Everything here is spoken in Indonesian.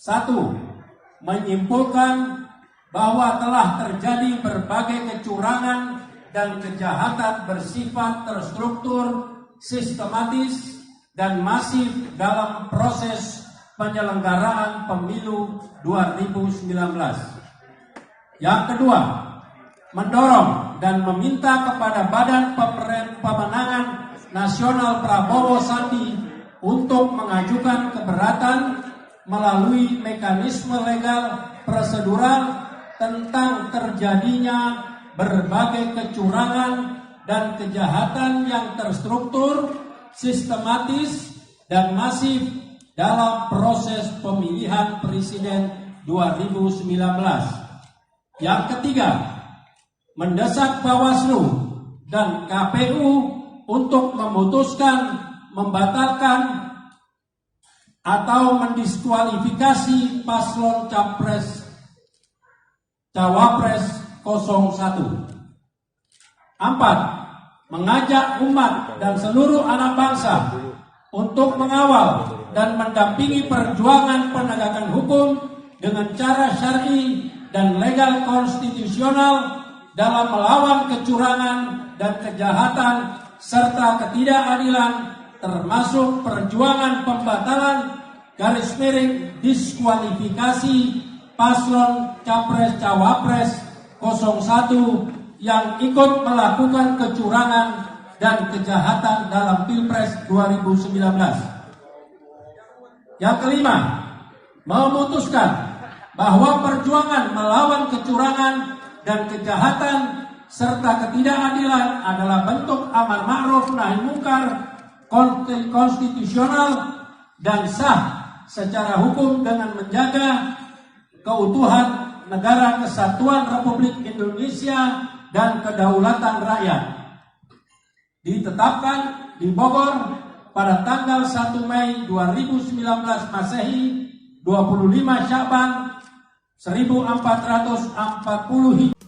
Satu, menyimpulkan bahwa telah terjadi berbagai kecurangan dan kejahatan bersifat terstruktur, sistematis, dan masif dalam proses penyelenggaraan pemilu 2019. Yang kedua, mendorong dan meminta kepada Badan Pemenangan Nasional Prabowo Sandi untuk mengajukan keberatan melalui mekanisme legal prosedural tentang terjadinya berbagai kecurangan dan kejahatan yang terstruktur, sistematis, dan masif dalam proses pemilihan presiden 2019. Yang ketiga, mendesak Bawaslu dan KPU untuk memutuskan, membatalkan, atau mendiskualifikasi paslon Cawapres 01. 4. Mengajak umat dan seluruh anak bangsa untuk mengawal dan mendampingi perjuangan penegakan hukum dengan cara syar'i dan legal konstitusional dalam melawan kecurangan dan kejahatan serta ketidakadilan, termasuk perjuangan pembatalan (diskualifikasi) paslon Capres-Cawapres 01 yang ikut melakukan kecurangan dan kejahatan dalam Pilpres 2019. Yang kelima, memutuskan bahwa perjuangan melawan kecurangan dan kejahatan serta ketidakadilan adalah bentuk amar ma'ruf nahi munkar konstitusional dan sah secara hukum dengan menjaga keutuhan negara kesatuan Republik Indonesia dan kedaulatan rakyat. Ditetapkan di Bogor pada tanggal 1 Mei 2019 Masehi, 25 Sya'ban 1440 Hijriah.